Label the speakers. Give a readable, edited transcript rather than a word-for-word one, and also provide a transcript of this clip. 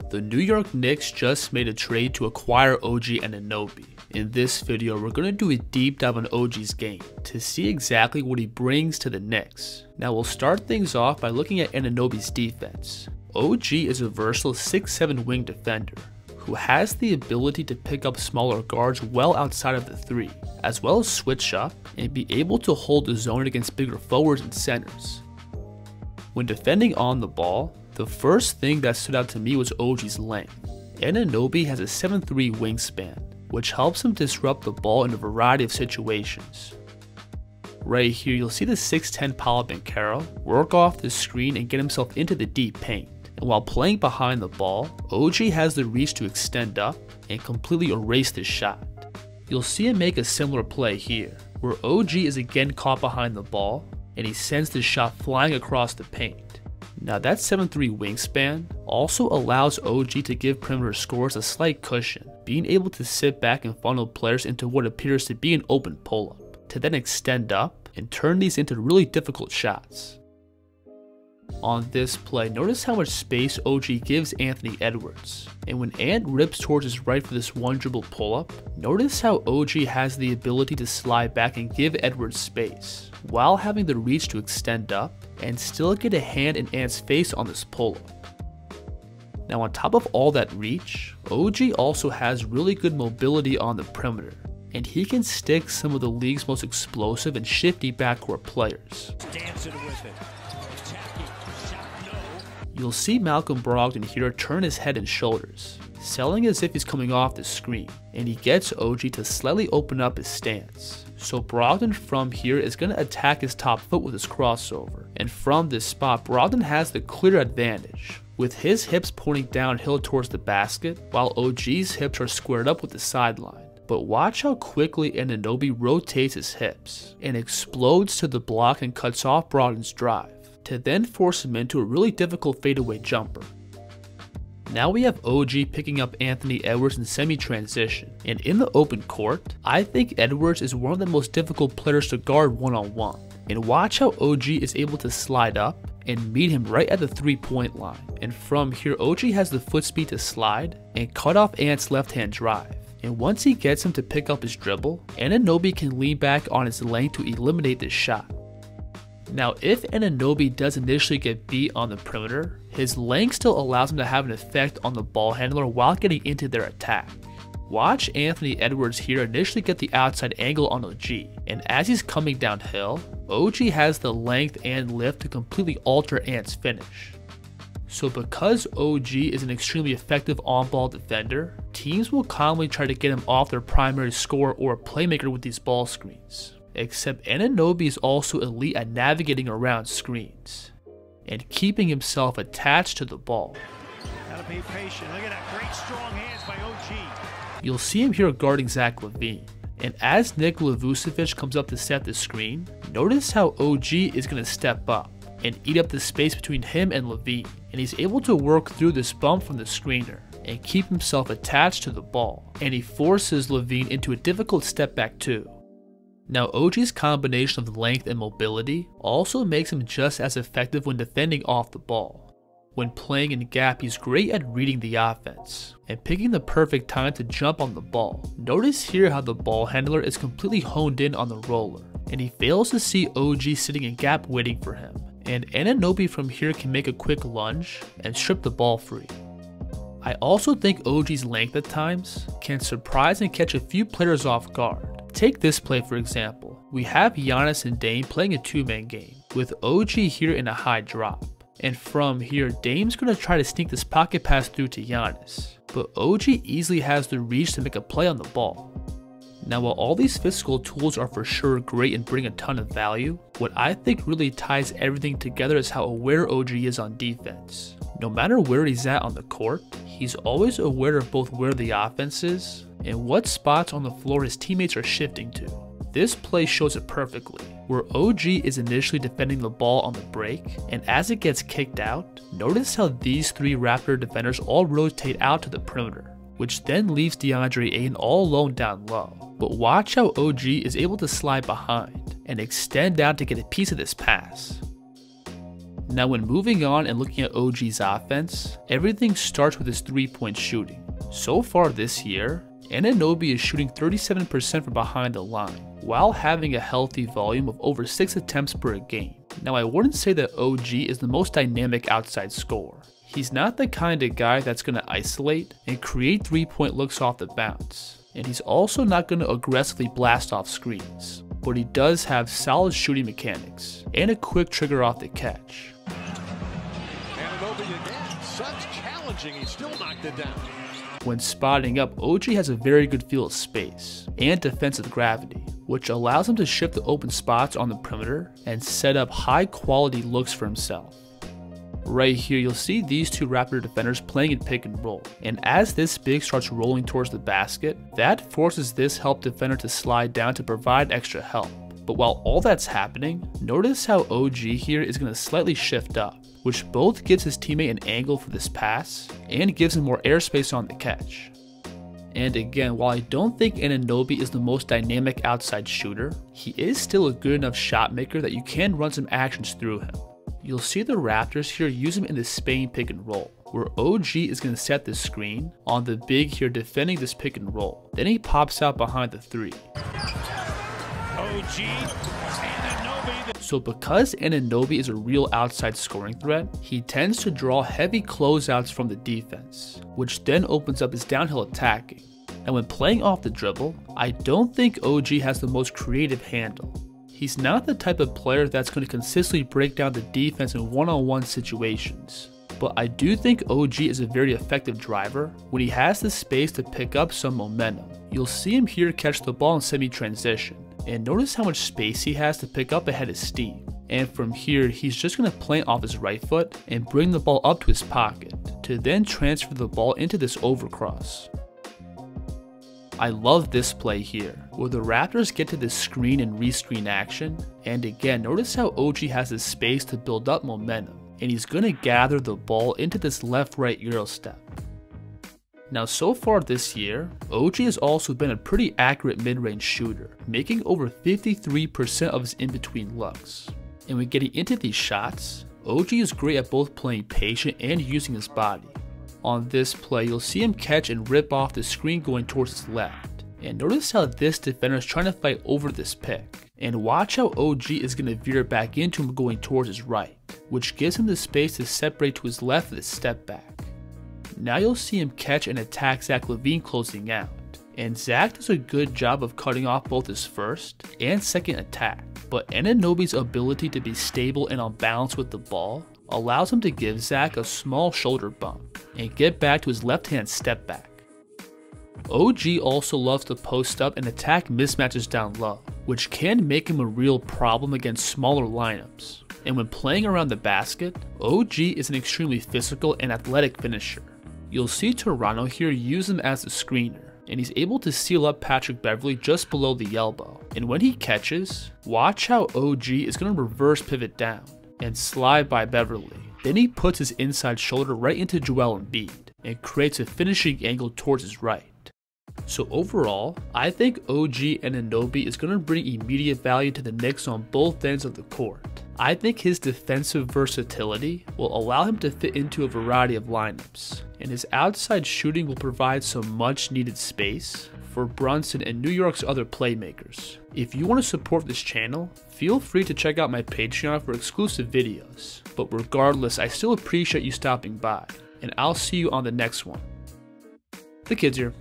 Speaker 1: The New York Knicks just made a trade to acquire OG Anunoby. In this video, we're going to do a deep dive on OG's game to see exactly what he brings to the Knicks. Now we'll start things off by looking at Anunoby's defense. OG is a versatile 6'7" wing defender who has the ability to pick up smaller guards well outside of the three, as well as switch up and be able to hold the zone against bigger forwards and centers. When defending on the ball, the first thing that stood out to me was OG's length. Anunoby has a 7'3" wingspan, which helps him disrupt the ball in a variety of situations. Right here, you'll see the 6'10" Paolo Banchero work off the screen and get himself into the deep paint. And while playing behind the ball, OG has the reach to extend up and completely erase the shot. You'll see him make a similar play here, where OG is again caught behind the ball and he sends the shot flying across the paint. Now that 7'3" wingspan also allows OG to give perimeter scorers a slight cushion, being able to sit back and funnel players into what appears to be an open pull-up, to then extend up and turn these into really difficult shots. On this play, notice how much space OG gives Anthony Edwards, and when Ant rips towards his right for this one dribble pull-up, notice how OG has the ability to slide back and give Edwards space, while having the reach to extend up and still get a hand in Ant's face on this pull-up. Now on top of all that reach, OG also has really good mobility on the perimeter, and he can stick some of the league's most explosive and shifty backcourt players.
Speaker 2: Dancing with it.
Speaker 1: You'll see Malcolm Brogdon here turn his head and shoulders, selling as if he's coming off the screen, and he gets OG to slightly open up his stance. So Brogdon from here is going to attack his top foot with his crossover, and from this spot Brogdon has the clear advantage, with his hips pointing downhill towards the basket while OG's hips are squared up with the sideline. But watch how quickly Anunoby rotates his hips and explodes to the block and cuts off Brogdon's drive, to then force him into a really difficult fadeaway jumper. Now we have OG picking up Anthony Edwards in semi-transition, and in the open court, I think Edwards is one of the most difficult players to guard one-on-one. And watch how OG is able to slide up and meet him right at the 3-point line, and from here OG has the foot speed to slide and cut off Ant's left-hand drive. And once he gets him to pick up his dribble, Anunoby can lean back on his length to eliminate this shot. Now if Anunoby does initially get beat on the perimeter, his length still allows him to have an effect on the ball handler while getting into their attack. Watch Anthony Edwards here initially get the outside angle on OG, and as he's coming downhill, OG has the length and lift to completely alter Ant's finish. So because OG is an extremely effective on-ball defender, teams will commonly try to get him off their primary scorer or playmaker with these ball screens. Except Anunoby is also elite at navigating around screens and keeping himself attached to the ball.
Speaker 2: Gotta be patient. Look at that great strong hands by OG.
Speaker 1: You'll see him here guarding Zach LaVine, and as Nikola Vucevic comes up to set the screen, notice how OG is going to step up and eat up the space between him and LaVine, and he's able to work through this bump from the screener and keep himself attached to the ball, and he forces LaVine into a difficult step back too. Now OG's combination of length and mobility also makes him just as effective when defending off the ball. When playing in gap, he's great at reading the offense and picking the perfect time to jump on the ball. Notice here how the ball handler is completely honed in on the roller, and he fails to see OG sitting in gap waiting for him, and Anunoby from here can make a quick lunge and strip the ball free. I also think OG's length at times can surprise and catch a few players off guard. Take this play for example. We have Giannis and Dame playing a two-man game, with OG here in a high drop. And from here, Dame's going to try to sneak this pocket pass through to Giannis, but OG easily has the reach to make a play on the ball. Now while all these physical tools are for sure great and bring a ton of value, what I think really ties everything together is how aware OG is on defense. No matter where he's at on the court, he's always aware of both where the offense is and what spots on the floor his teammates are shifting to. This play shows it perfectly, where OG is initially defending the ball on the break, and as it gets kicked out, notice how these three Raptor defenders all rotate out to the perimeter, which then leaves DeAndre Ayton all alone down low. But watch how OG is able to slide behind and extend out to get a piece of this pass. Now when moving on and looking at OG's offense, everything starts with his 3-point shooting. So far this year, Anunoby is shooting 37% from behind the line, while having a healthy volume of over 6 attempts per game. Now I wouldn't say that OG is the most dynamic outside scorer. He's not the kind of guy that's going to isolate and create 3-point looks off the bounce, and he's also not going to aggressively blast off screens, but he does have solid shooting mechanics and a quick trigger off the catch.
Speaker 3: Anunoby again, such challenging, he still knocked it down.
Speaker 1: When spotting up, OG has a very good feel of space and defensive gravity, which allows him to shift the open spots on the perimeter and set up high quality looks for himself. Right here, you'll see these two Raptor defenders playing in pick and roll, and as this big starts rolling towards the basket, that forces this help defender to slide down to provide extra help. But while all that's happening, notice how OG here is going to slightly shift up, which both gives his teammate an angle for this pass and gives him more airspace on the catch. And again, while I don't think Anunoby is the most dynamic outside shooter, he is still a good enough shot maker that you can run some actions through him. You'll see the Raptors here use him in the Spain pick and roll, where OG is going to set the screen on the big here defending this pick and roll. Then he pops out behind the 3.
Speaker 2: OG Anunoby.
Speaker 1: So because Anunoby is a real outside scoring threat, he tends to draw heavy closeouts from the defense, which then opens up his downhill attacking. And when playing off the dribble, I don't think OG has the most creative handle. He's not the type of player that's going to consistently break down the defense in one-on-one situations. But I do think OG is a very effective driver when he has the space to pick up some momentum. You'll see him here catch the ball in semi-transition, and notice how much space he has to pick up ahead of Steve. And from here, he's just going to plant off his right foot and bring the ball up to his pocket, to then transfer the ball into this overcross. I love this play here, where the Raptors get to this screen and rescreen action, and again, notice how OG has the space to build up momentum, and he's going to gather the ball into this left-right Euro step. Now so far this year, OG has also been a pretty accurate mid-range shooter, making over 53% of his in-between looks. And when getting into these shots, OG is great at both playing patient and using his body. On this play, you'll see him catch and rip off the screen going towards his left. And notice how this defender is trying to fight over this pick. And watch how OG is going to veer back into him going towards his right, which gives him the space to separate to his left with his step back. Now you'll see him catch and attack Zach LaVine closing out. And Zach does a good job of cutting off both his first and second attack. But Anunoby's ability to be stable and on balance with the ball allows him to give Zach a small shoulder bump and get back to his left-hand step back. OG also loves to post up and attack mismatches down low, which can make him a real problem against smaller lineups. And when playing around the basket, OG is an extremely physical and athletic finisher. You'll see Toronto here use him as a screener, and he's able to seal up Patrick Beverley just below the elbow. And when he catches, watch how OG is going to reverse pivot down and slide by Beverley. Then he puts his inside shoulder right into Joel Embiid and creates a finishing angle towards his right. So overall, I think OG Anunoby is going to bring immediate value to the Knicks on both ends of the court. I think his defensive versatility will allow him to fit into a variety of lineups, and his outside shooting will provide some much needed space for Brunson and New York's other playmakers. If you want to support this channel, feel free to check out my Patreon for exclusive videos. But regardless, I still appreciate you stopping by, and I'll see you on the next one. The kids here.